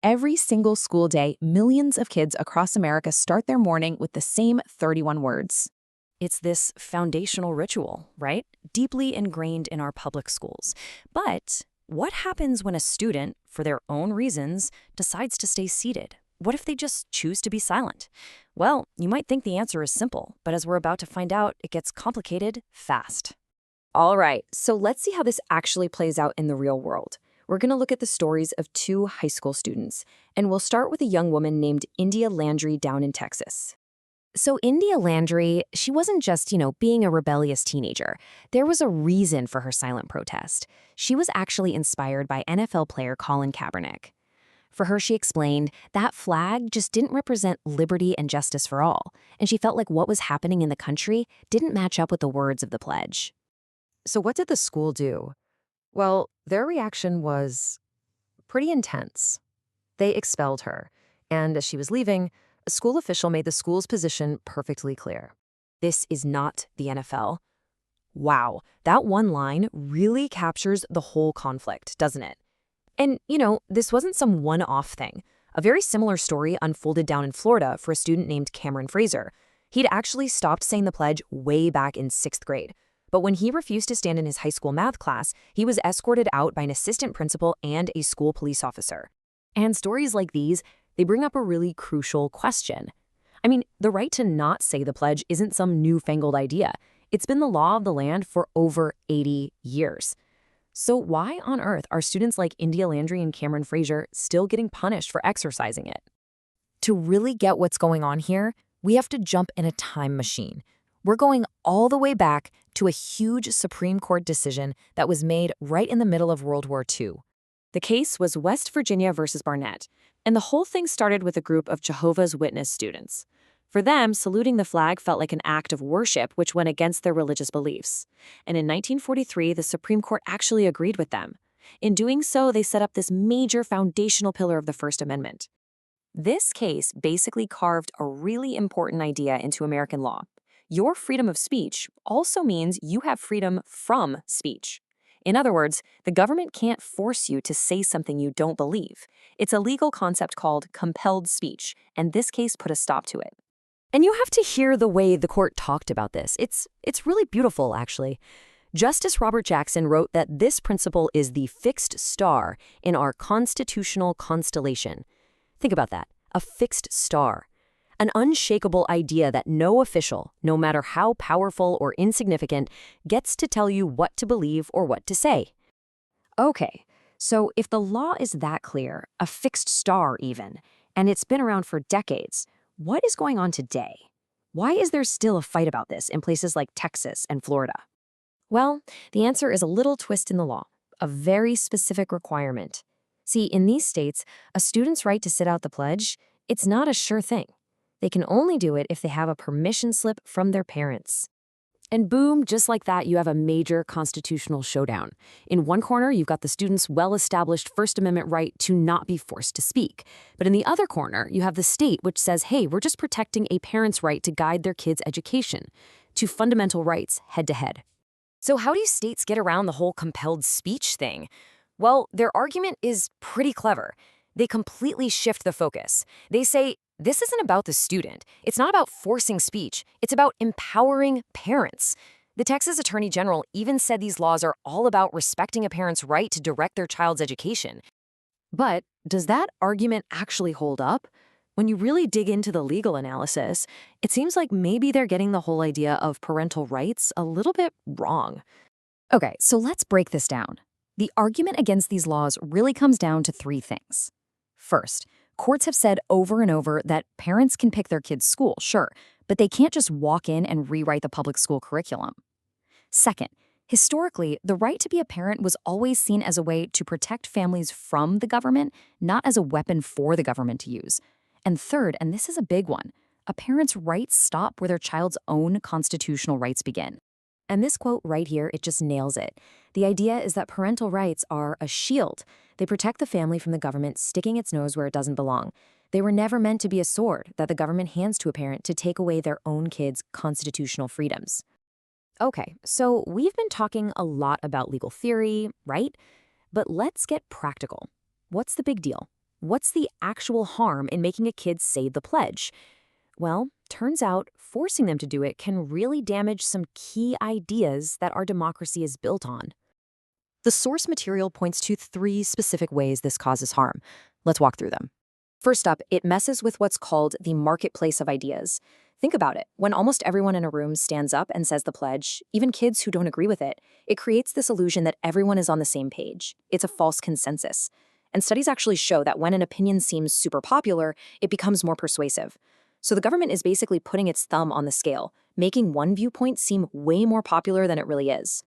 Every single school day, millions of kids across America start their morning with the same 31 words. It's this foundational ritual, right? Deeply ingrained in our public schools. But what happens when a student, for their own reasons, decides to stay seated? What if they just choose to be silent? Well, you might think the answer is simple, but as we're about to find out, it gets complicated fast. All right, so let's see how this actually plays out in the real world. We're going to look at the stories of two high school students, and we'll start with a young woman named India Landry down in Texas. So India Landry, she wasn't just, being a rebellious teenager. There was a reason for her silent protest. She was actually inspired by NFL player Colin Kaepernick. For her, she explained, that flag just didn't represent liberty and justice for all, and she felt like what was happening in the country didn't match up with the words of the pledge. So what did the school do? Well, their reaction was pretty intense. They expelled her, and as she was leaving, a school official made the school's position perfectly clear. This is not the NFL. Wow, that one line really captures the whole conflict, doesn't it? And, this wasn't some one-off thing. A very similar story unfolded down in Florida for a student named Cameron Fraser. He'd actually stopped saying the pledge way back in 6th grade. But when he refused to stand in his high school math class, he was escorted out by an assistant principal and a school police officer. And stories like these, they bring up a really crucial question. I mean, the right to not say the pledge isn't some newfangled idea. It's been the law of the land for over 80 years. So why on earth are students like India Landry and Cameron Fraser still getting punished for exercising it? To really get what's going on here, we have to jump in a time machine. We're going all the way back to a huge Supreme Court decision that was made right in the middle of World War II. The case was West Virginia versus Barnett, and the whole thing started with a group of Jehovah's Witness students. For them, saluting the flag felt like an act of worship which went against their religious beliefs. And in 1943, the Supreme Court actually agreed with them. In doing so, they set up this major foundational pillar of the First Amendment. This case basically carved a really important idea into American law. Your freedom of speech also means you have freedom from speech. In other words, the government can't force you to say something you don't believe. It's a legal concept called compelled speech, and this case put a stop to it. And you have to hear the way the court talked about this. It's really beautiful, actually. Justice Robert Jackson wrote that this principle is the fixed star in our constitutional constellation. Think about that, a fixed star. An unshakable idea that no official, no matter how powerful or insignificant, gets to tell you what to believe or what to say. Okay, so if the law is that clear, a fixed star even, and it's been around for decades, what is going on today? Why is there still a fight about this in places like Texas and Florida? Well, the answer is a little twist in the law, a very specific requirement. See, in these states, a student's right to sit out the pledge, it's not a sure thing. They can only do it if they have a permission slip from their parents. And boom, just like that, you have a major constitutional showdown. In one corner, you've got the student's well-established First Amendment right to not be forced to speak. But in the other corner, you have the state which says, hey, we're just protecting a parent's right to guide their kid's education. Two fundamental rights head-to-head. So how do states get around the whole compelled speech thing? Well, their argument is pretty clever. They completely shift the focus. They say, this isn't about the student. It's not about forcing speech. It's about empowering parents. The Texas Attorney General even said these laws are all about respecting a parent's right to direct their child's education. But does that argument actually hold up? When you really dig into the legal analysis, it seems like maybe they're getting the whole idea of parental rights a little bit wrong. Okay, so let's break this down. The argument against these laws really comes down to three things. First, courts have said over and over that parents can pick their kids' school, sure, but they can't just walk in and rewrite the public school curriculum. Second, historically, the right to be a parent was always seen as a way to protect families from the government, not as a weapon for the government to use. And third, and this is a big one, a parent's rights stop where their child's own constitutional rights begin. And this quote right here, it just nails it. The idea is that parental rights are a shield. They protect the family from the government sticking its nose where it doesn't belong. They were never meant to be a sword that the government hands to a parent to take away their own kids' constitutional freedoms. Okay, so we've been talking a lot about legal theory, right? But let's get practical. What's the big deal? What's the actual harm in making a kid say the pledge? Well, turns out forcing them to do it can really damage some key ideas that our democracy is built on. The source material points to 3 specific ways this causes harm. Let's walk through them. First up, it messes with what's called the marketplace of ideas. Think about it. When almost everyone in a room stands up and says the pledge, even kids who don't agree with it, it creates this illusion that everyone is on the same page. It's a false consensus. And studies actually show that when an opinion seems super popular, it becomes more persuasive. So the government is basically putting its thumb on the scale, making one viewpoint seem way more popular than it really is.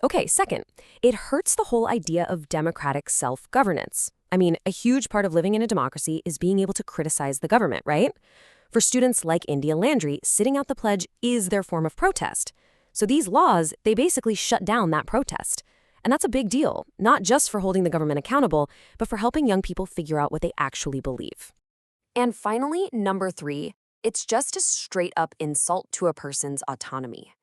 Okay, second, it hurts the whole idea of democratic self-governance. I mean, a huge part of living in a democracy is being able to criticize the government, right? For students like India Landry, sitting out the pledge is their form of protest. So these laws, they basically shut down that protest. And that's a big deal, not just for holding the government accountable, but for helping young people figure out what they actually believe. And finally, number 3, it's just a straight-up insult to a person's autonomy.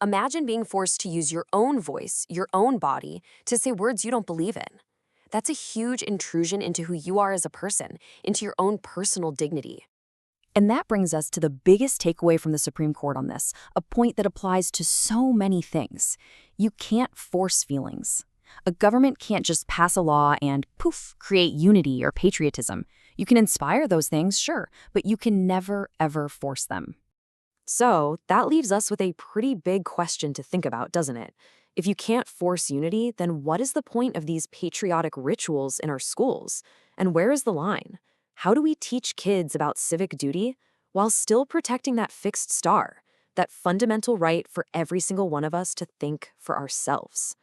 Imagine being forced to use your own voice, your own body, to say words you don't believe in. That's a huge intrusion into who you are as a person, into your own personal dignity. And that brings us to the biggest takeaway from the Supreme Court on this, a point that applies to so many things. You can't force feelings. A government can't just pass a law and, poof, create unity or patriotism. You can inspire those things, sure, but you can never, ever force them. So that leaves us with a pretty big question to think about, doesn't it? If you can't force unity, then what is the point of these patriotic rituals in our schools? And where is the line? How do we teach kids about civic duty while still protecting that fixed star, that fundamental right for every single one of us to think for ourselves?